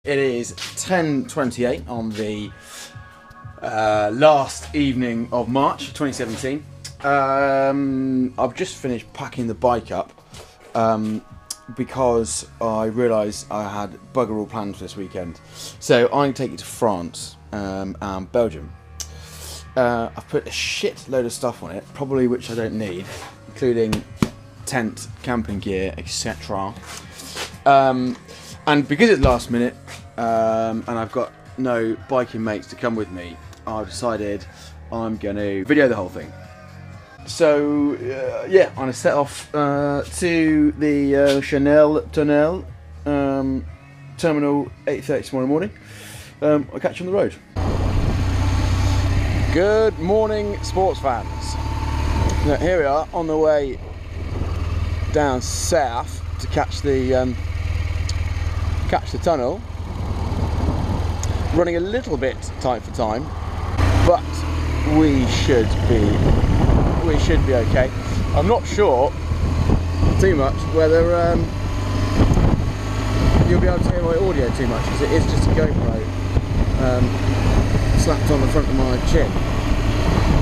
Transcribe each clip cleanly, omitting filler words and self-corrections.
It is 10:28 on the last evening of March 2017. I've just finished packing the bike up because I realised I had bugger all plans for this weekend. So I'm going to take it to France and Belgium. I've put a shit load of stuff on it, probably which I don't need, including tent, camping gear, etc. And because it's last minute and I've got no biking mates to come with me, I've decided I'm going to video the whole thing. So yeah, I'm going to set off to the Chanel Tunnel terminal 8:30 tomorrow morning. I'll catch you on the road. Good morning, sports fans. Now, here we are on the way down south to catch the tunnel. Running a little bit tight for time, but we should be okay. I'm not sure too much whether you'll be able to hear my audio too much, because it is just a GoPro slapped on the front of my chin,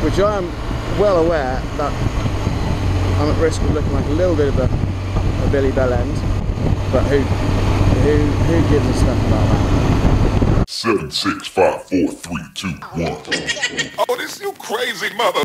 which I am well aware that I'm at risk of looking like a little bit of a Billy Bell end, but who gives a stuff about that? 7, 6, 5, 4, 3, 2, 1. Oh, this you crazy mother.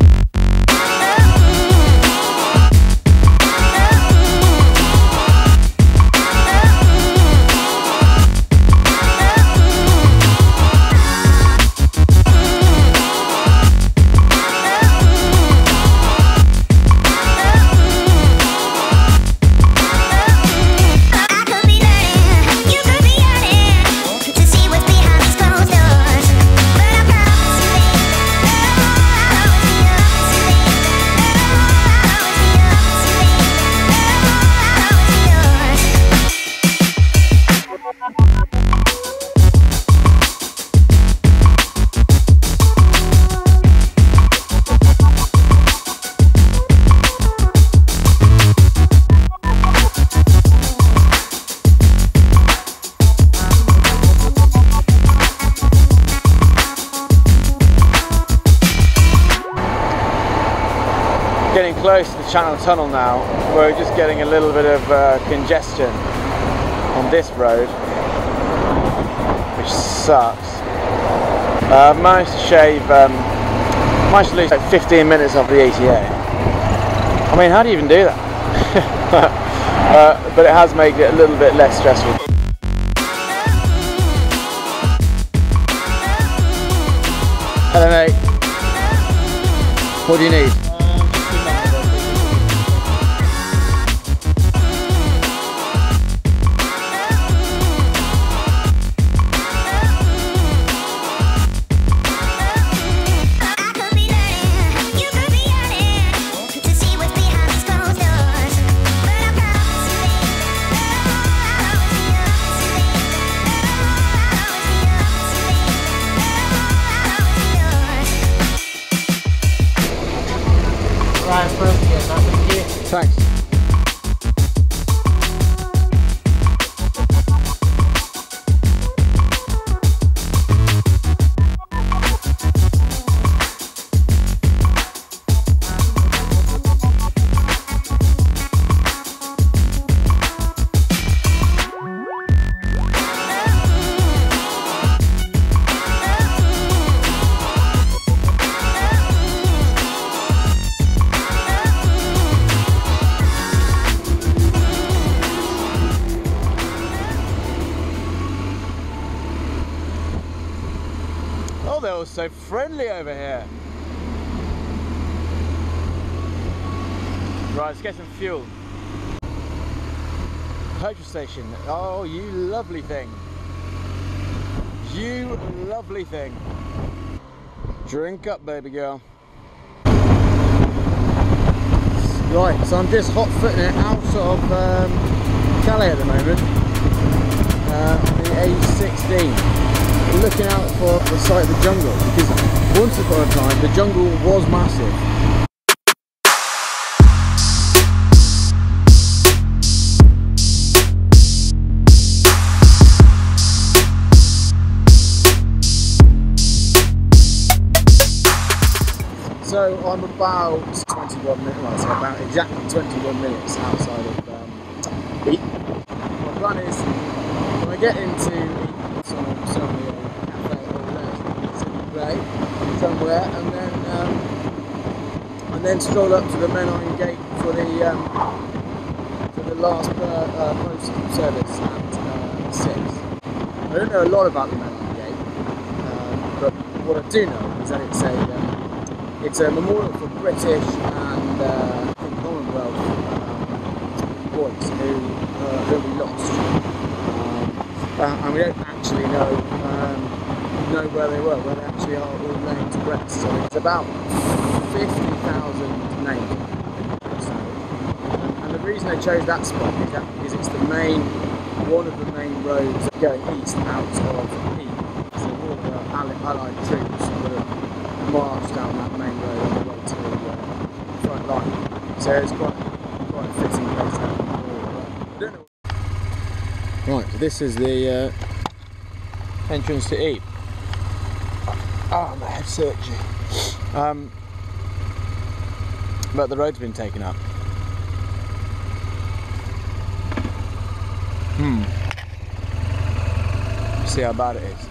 Getting close to the Channel Tunnel now. We're just getting a little bit of congestion on this road, which sucks. Managed to lose like 15 minutes off the ETA. I mean, how do you even do that? But it has made it a little bit less stressful. Hello mate, what do you need? Thanks. They're all so friendly over here. Right, let's get some fuel. Petrol station. Oh, you lovely thing. You lovely thing. Drink up, baby girl. Right, so I'm just hot footing it out of Calais at the moment. The A16. Looking out for the sight of the jungle, because once upon a time the jungle was massive. So I'm about 21 minutes, well, so about exactly 21 minutes outside of Eton. My plan is when I get into Eton, so I'm certainly a cafe or play somewhere, and then stroll up to the Menai Gate for the last post service at 6. I don't know a lot about the Menai Gate, but what I do know is that it's a memorial for British and Commonwealth boys who we lost, and we don't actually know where they were, where they actually are all named to rest. So it's about 50,000 names. And the reason I chose that spot is that because it's one of the main roads going east out of Eton. So all the Allied troops would have marched down that main road on the way to the front line. So it's quite a fitting place to have. I don't know. Right, so this is the entrance to Eton. Oh, my head's itchy. But the road's been taken up. See how bad it is.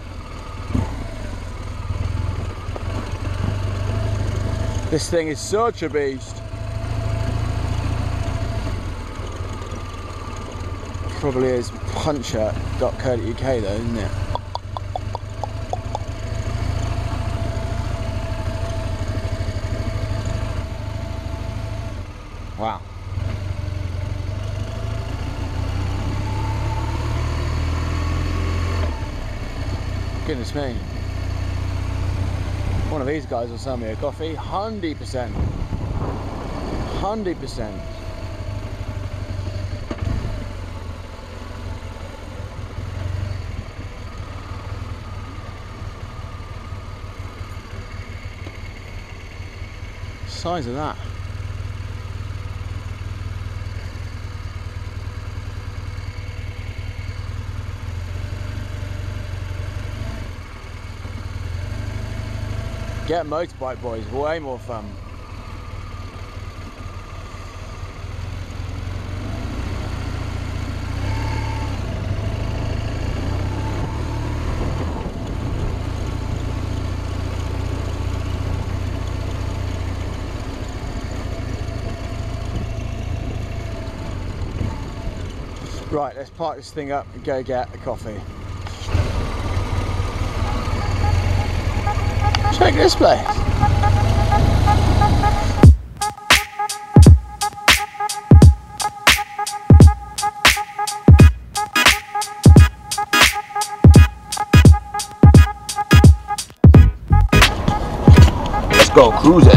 This thing is such a beast. Probably is puncher.co.uk though, isn't it? Wow. Goodness me. One of these guys will sell me a coffee, 100%. 100%. Size of that. Get motorbike boys, way more fun. Right, let's park this thing up and go get a coffee. Check this place. Let's go cruising.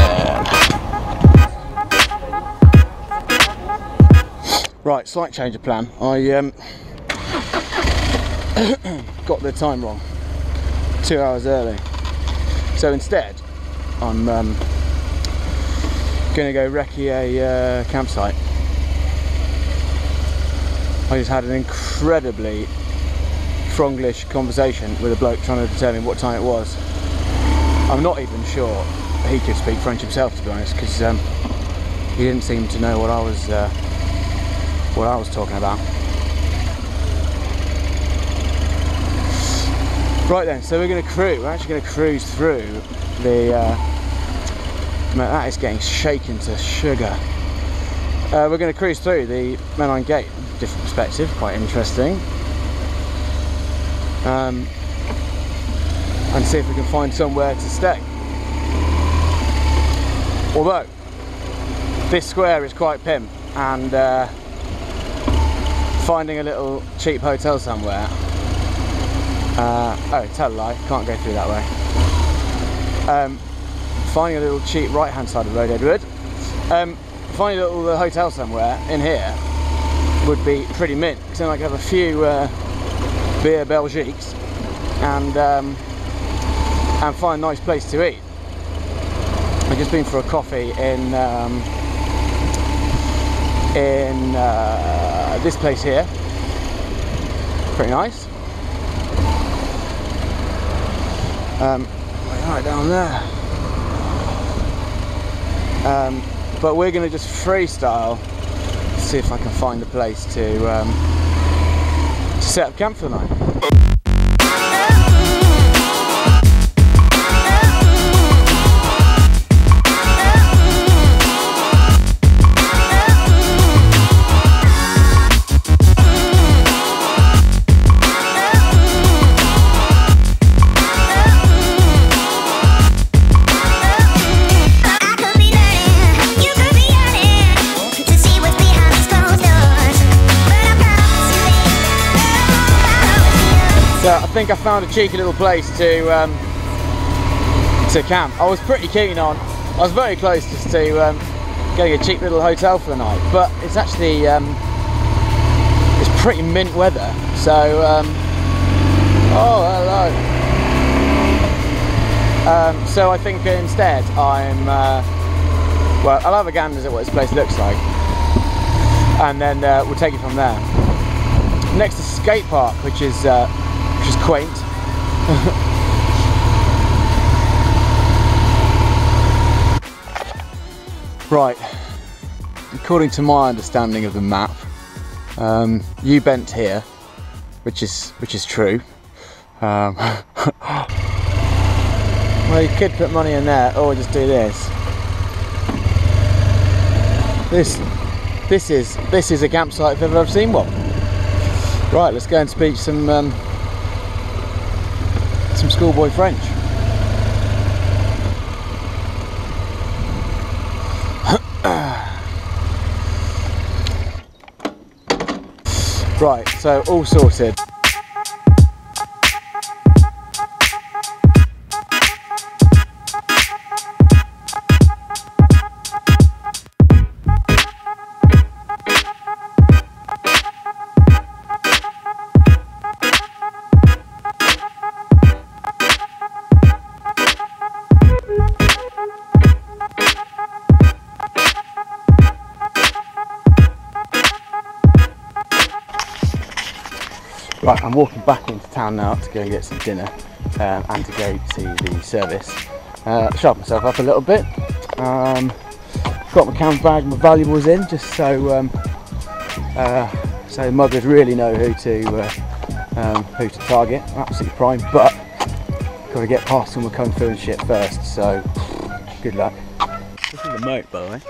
Right, slight change of plan. I got the time wrong. 2 hours early. So instead, I'm going to go recce a campsite. I just had an incredibly Fronglish conversation with a bloke trying to determine what time it was. I'm not even sure he could speak French himself, to be honest, because he didn't seem to know what I was talking about. Right then, so we're actually going to cruise through the, that is getting shaken to sugar. We're going to cruise through the Menai Gate, different perspective, quite interesting. And see if we can find somewhere to stay. Although, this square is quite pimp, and finding a little cheap hotel somewhere. Oh, tell a lie, can't go through that way. Finding a little cheap right-hand side of the road, Edward. Finding a little hotel somewhere in here would be pretty mint, because then I could have a few beer Belgiques and find a nice place to eat. I've just been for a coffee in this place here. Pretty nice. Right down there. but we're going to just freestyle, see if I can find a place to set up camp for the night. So I think I found a cheeky little place to camp. I was pretty keen on, I was very close just to getting a cheap little hotel for the night, but it's actually it's pretty mint weather. So oh hello. So I think instead I'm well, I'll have a gander at what this place looks like, and then we'll take it from there. Next is skate park, which is quaint. Right, according to my understanding of the map, you bent here, which is true. Well, you could put money in there, or just do this. This is a campsite if I've ever seen one. Right, let's go and speak some schoolboy French. Right, so all sorted. Right, I'm walking back into town now to go and get some dinner and to go to the service. Sharpen myself up a little bit. Got my camera bag, my valuables in, just so so mothers really know who to target. Absolutely prime, but got to get past all my kung fu and shit first. So good luck. This is the moat, by the way.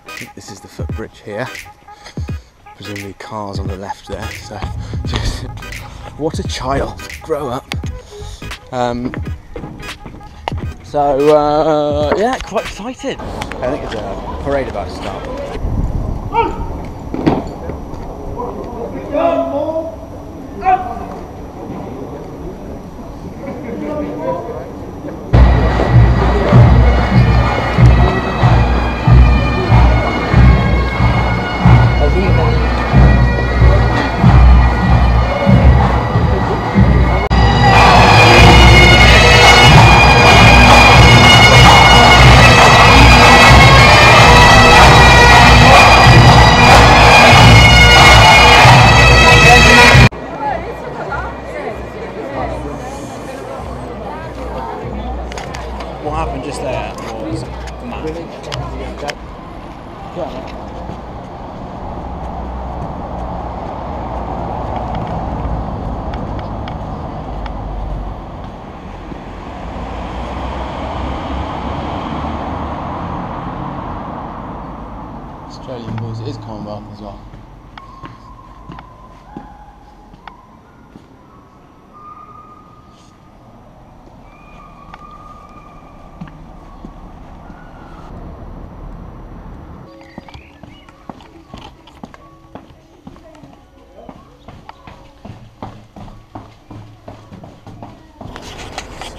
I think this is the footbridge here. Presumably cars on the left there, so just what a child, grow up. Yeah, quite excited. I think it's a parade about to start. What happened just there was mad. Australian boys, it is Commonwealth as well.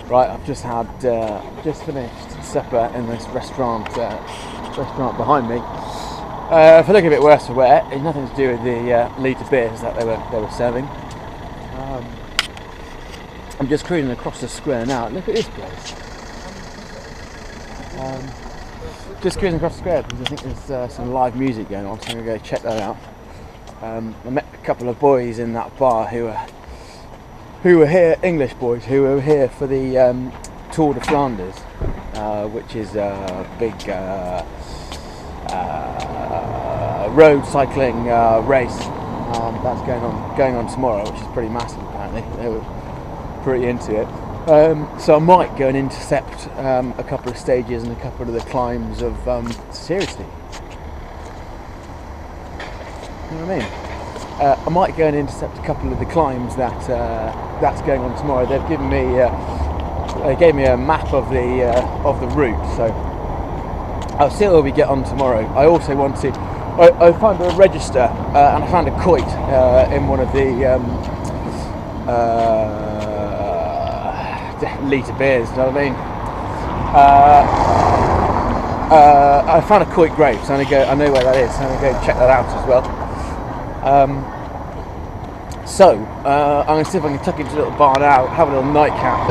Right, I've just finished supper in this restaurant behind me. If I look a bit worse for wear, it's nothing to do with the litre beers that they were serving. I'm just cruising across the square now. Look at this place. Just cruising across the square because I think there's some live music going on, so I'm going to go check that out. I met a couple of boys in that bar who were here, English boys, who were here for the Tour de Flanders, which is a big road cycling race that's going on tomorrow, which is pretty massive. Apparently, they were pretty into it. So I might go and intercept a couple of stages and a couple of the climbs of seriously. You know what I mean? I might go and intercept a couple of the climbs that's going on tomorrow. They've given me, they gave me a map of the route, so I'll see where we get on tomorrow. I also want to. I found a register and I found a quoit in one of the litre beers. You know what I mean? I found a Coit Grapes. I know where that is. So I'm gonna go check that out as well. So I'm going to see if I can tuck into a little bar now, have a little nightcap.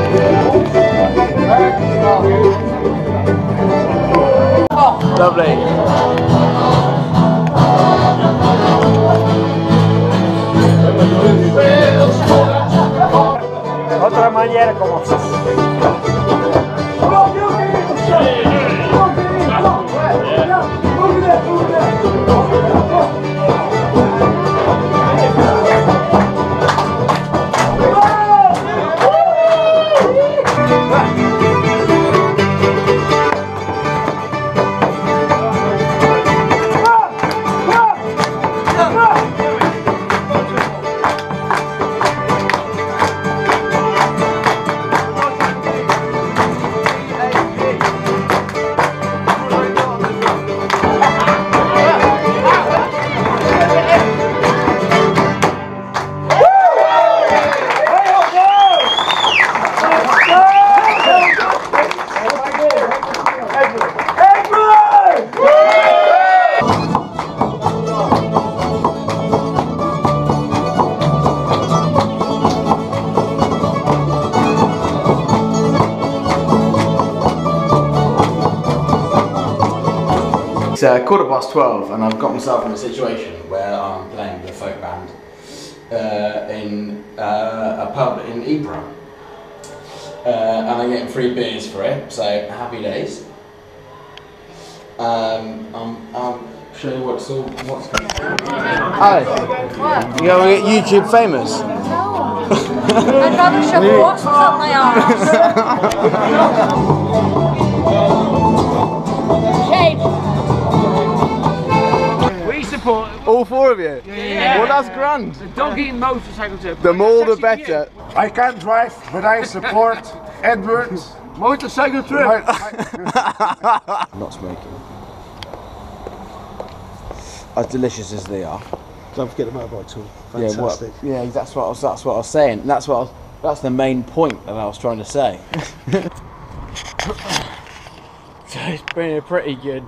Lovely. Otra manera como. It's 12:15 and I've got myself in a situation where I'm playing with a folk band in a pub in Ypres, and I'm getting free beers for it, so happy days. I'll show you what's going on. Hi, you gonna get YouTube famous? No, I'd rather shove wasps up my arse. Shame. All four of you? Yeah. Well, that's grand. The dog-eating motorcycle trip. The more the better. I can't drive, but I support Edwards. Motorcycle trip. I'm not smoking. As delicious as they are. Don't forget the motorbike tool. Fantastic. Yeah, that's what I was saying. That's the main point that I was trying to say. So it's been a pretty good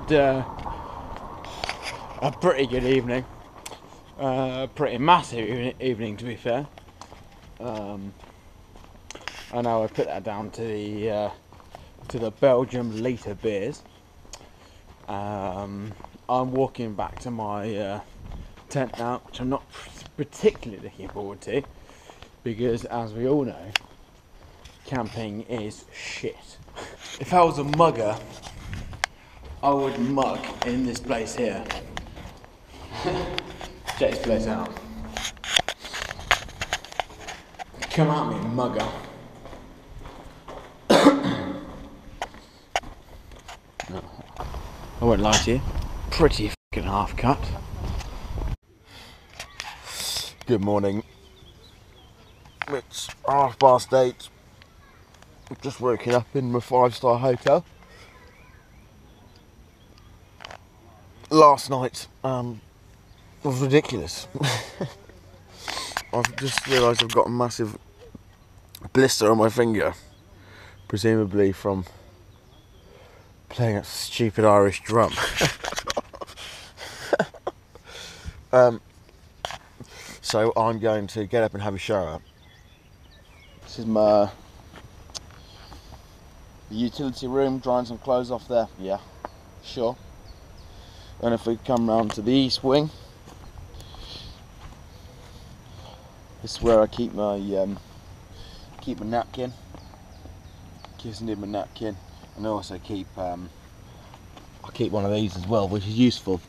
evening. Pretty massive evening, to be fair. I know I put that down to the Belgium litre beers. I'm walking back to my tent now, which I'm not particularly looking forward to, because as we all know, camping is shit. If I was a mugger, I would mug in this place here. Check this place out. Come at me, mugger. No, I won't lie to you. Pretty fucking half cut. Good morning. It's 8:30. I've just woken up in my 5-star hotel. Last night was ridiculous. I've just realised I've got a massive blister on my finger, presumably from playing a stupid Irish drum. So I'm going to get up and have a shower. This is my utility room, drying some clothes off there. Yeah, sure. And if we come round to the east wing, this is where I keep my napkin, kissing in my napkin, and I also keep I keep one of these as well, which is useful.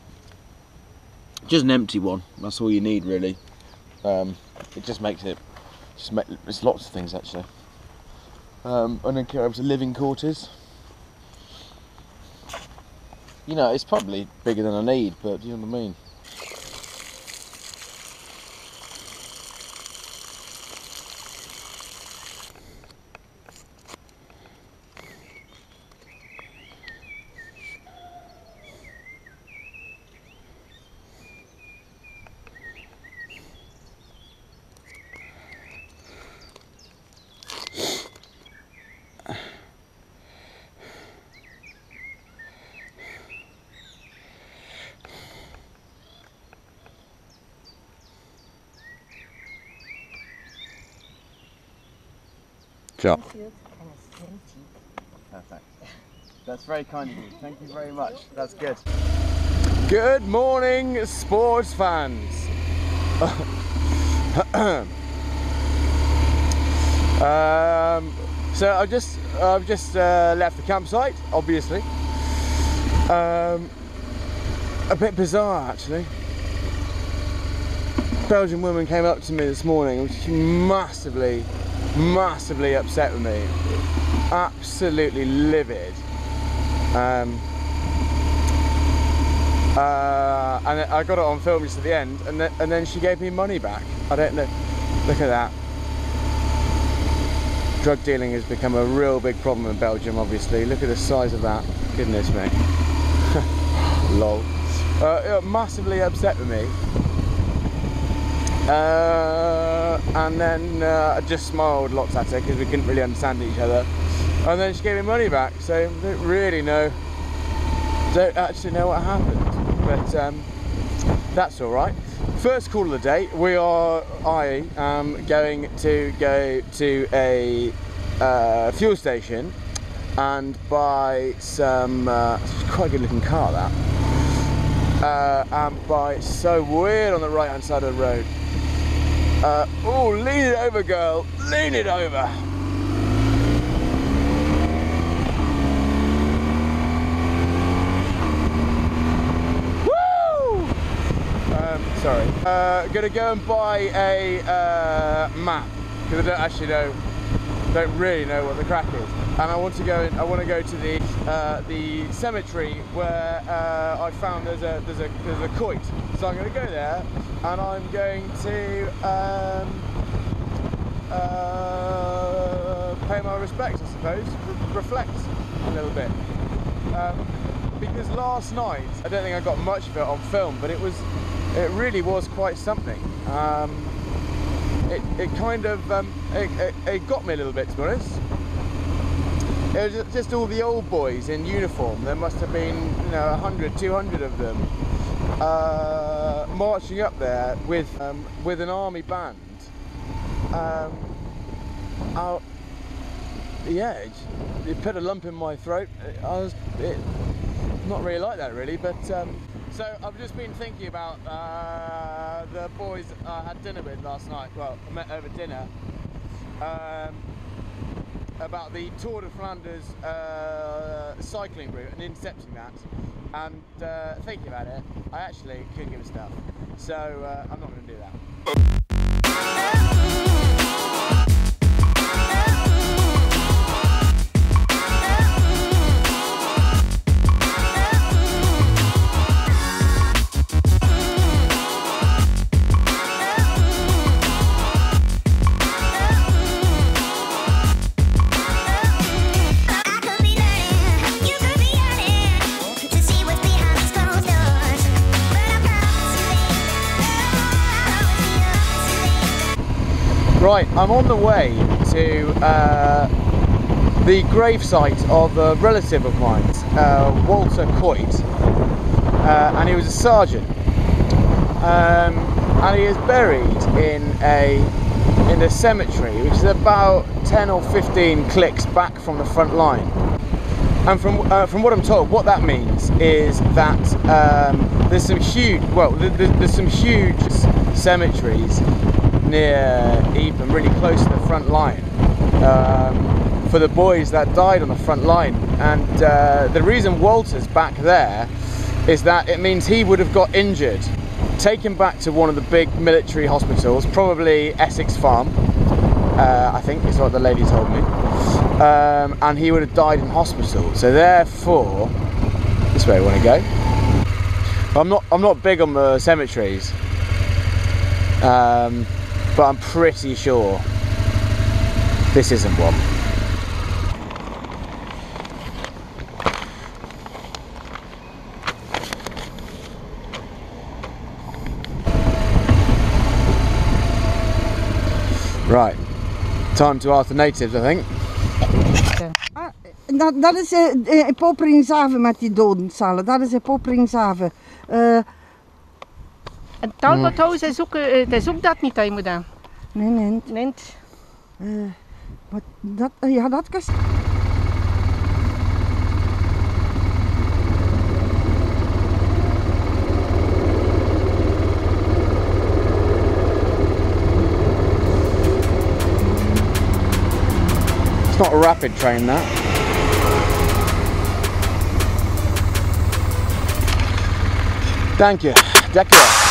Just an empty one. That's all you need, really. It just makes it. It's lots of things actually. And then it was living quarters. You know, it's probably bigger than I need, but you know what I mean. Job. Perfect. That's very kind of you. Thank you very much. That's good. Good morning, sports fans. So I've just left the campsite, obviously. A bit bizarre, actually. Belgian woman came up to me this morning, which is massively upset with me, absolutely livid, and I got it on film just at the end, and then she gave me money back. I don't know. Look at that. Drug dealing has become a real big problem in Belgium, obviously. Look at the size of that. Goodness me. Lol. Massively upset with me. And then I just smiled lots at her because we couldn't really understand each other, and then she gave me money back, so I don't actually know what happened, but that's alright. First call of the day, I am going to go to a fuel station and buy some, it's quite a good looking car that, and buy, so weird on the right hand side of the road. Oh, lean it over, girl. Lean it over. Woo! Sorry. Gonna go and buy a map because I don't really know what the crack is, and I want to go to the cemetery where I found there's a quoit. So I'm going to go there, and I'm going to pay my respects, I suppose, reflect a little bit. Because last night, I don't think I got much of it on film, but it really was quite something. It kind of it got me a little bit, to be honest. It was just all the old boys in uniform. There must have been, 100, 200 of them, marching up there with an army band. Yeah, it put a lump in my throat. Not really like that, really, but so I've just been thinking about the boys I had dinner with last night. Well, I met over dinner. About the Tour de Flanders cycling route and intercepting that, and thinking about it, I actually couldn't give a stuff, so I'm not going to do that. Right, I'm on the way to the gravesite of a relative of mine, Walter Coit, and he was a sergeant, and he is buried in a cemetery which is about 10 or 15 clicks back from the front line. And from what I'm told, what that means is that there's some huge cemeteries near Ypres, really close to the front line, for the boys that died on the front line. And the reason Walter's back there is that it means he would have got injured, taken back to one of the big military hospitals, probably Essex Farm, I think is what the lady told me, and he would have died in hospital. So therefore, this way I want to go. I'm not big on the cemeteries, but I'm pretty sure this isn't one. Right, time to ask the natives, I think. Dat is Popperingshaven met die dodencellen. Dat is Popperingshaven. En Talbothuis is ook dat niet, hij moet aan. Nee. Nee. Wat dat, ja, dat kan. It's not a rapid train, that. Thank you. Decker.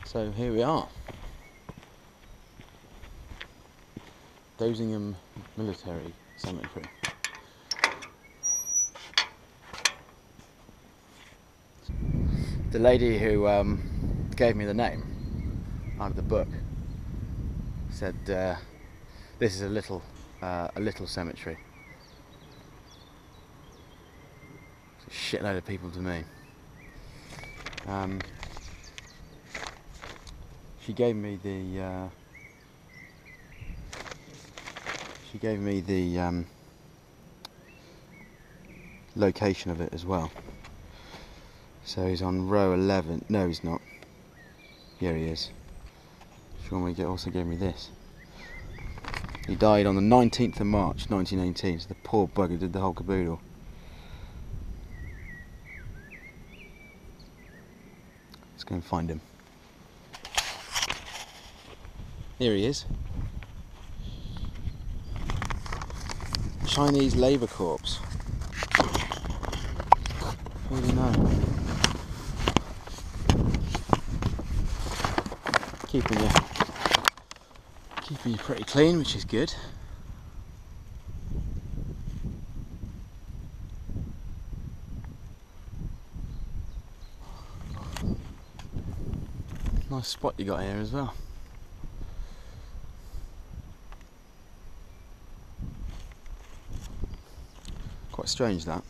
So here we are, Dosingham Military Cemetery. The lady who gave me the name out of the book said this is a little cemetery. It's a shitload of people to me. She gave me the location of it as well. So he's on row 11. No, he's not. Here he is. She also gave me this. He died on the 19th of March 1918. So the poor bugger did the whole caboodle. Let's go and find him. Here he is. Chinese Labour Corps. What do you know? Keeping you pretty clean, which is good. Nice spot you got here as well. Quite strange, that.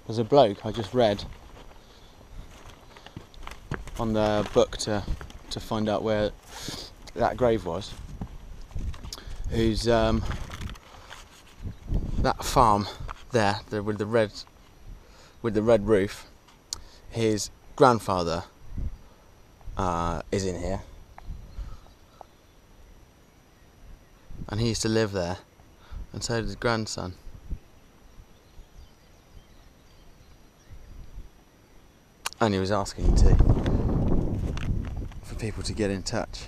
There's a bloke I just read on the book to find out where that grave was, who's that farm there, with the red roof. His grandfather is in here, and he used to live there, and so did his grandson. And he was asking for people to get in touch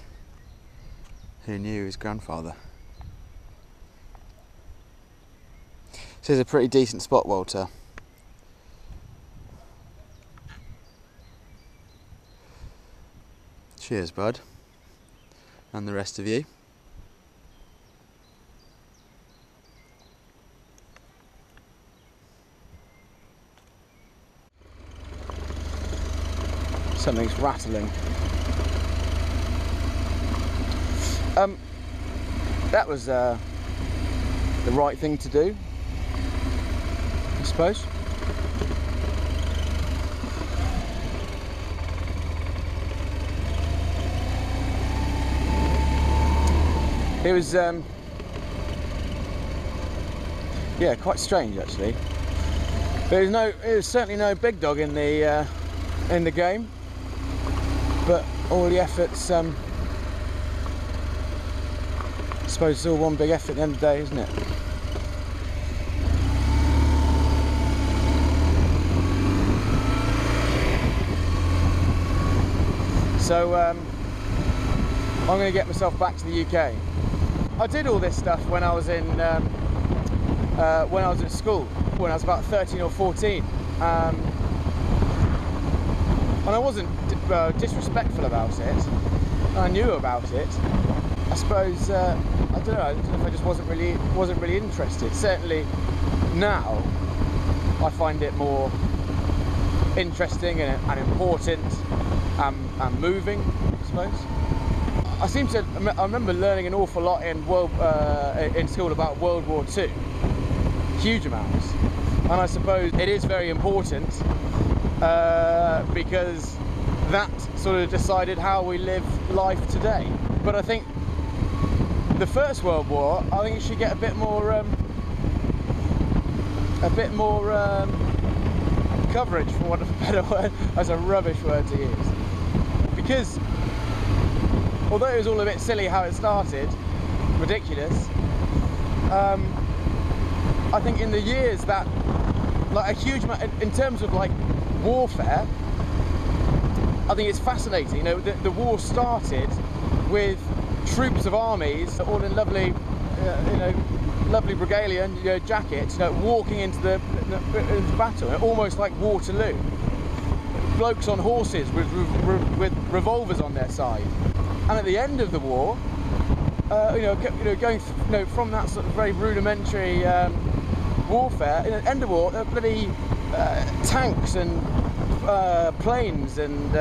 who knew his grandfather. So it's a pretty decent spot, Walter. Cheers, bud. And the rest of you. Something's rattling. That was the right thing to do, I suppose. It was yeah, quite strange actually. But it was certainly no big dog in the game. But all the efforts, I suppose it's all one big effort at the end of the day, isn't it? So I'm going to get myself back to the UK. I did all this stuff when I was in when I was at school, when I was about 13 or 14, and I wasn't disrespectful about it. I knew about it. I suppose I don't know if I just wasn't really interested. Certainly now I find it more interesting and important and moving, I suppose. I remember learning an awful lot in school about World War II, huge amounts, and I suppose it is very important because that sort of decided how we live life today. But I think the First World War, I think it should get a bit more coverage, for want of a better word. That's a rubbish word to use, because although it was all a bit silly how it started, ridiculous, I think in the years that, like, a huge amount, in terms of like warfare, I think it's fascinating. You know, the war started with troops of armies, all in lovely, lovely regalia and jackets, walking into the battle, almost like Waterloo. Blokes on horses with revolvers on their side. And at the end of the war, going from that sort of very rudimentary warfare, at the end of the war, bloody tanks and planes and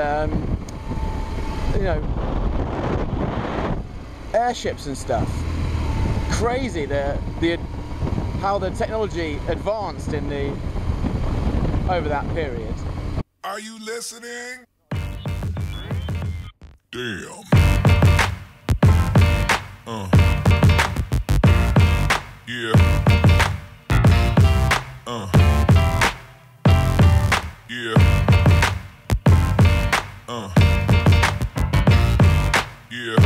airships and stuff. Crazy how the technology advanced over that period. Are you listening? Damn. Yeah. Yeah. Yeah.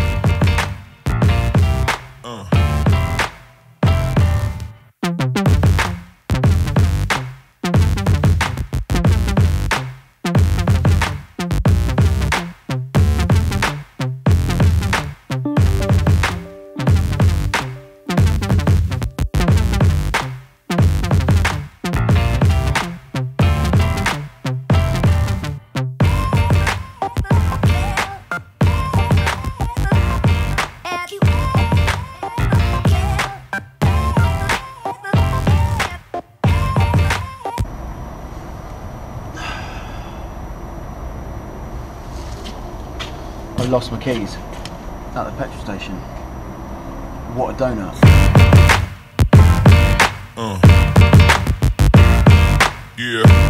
I lost my keys at the petrol station. What a donut. Yeah.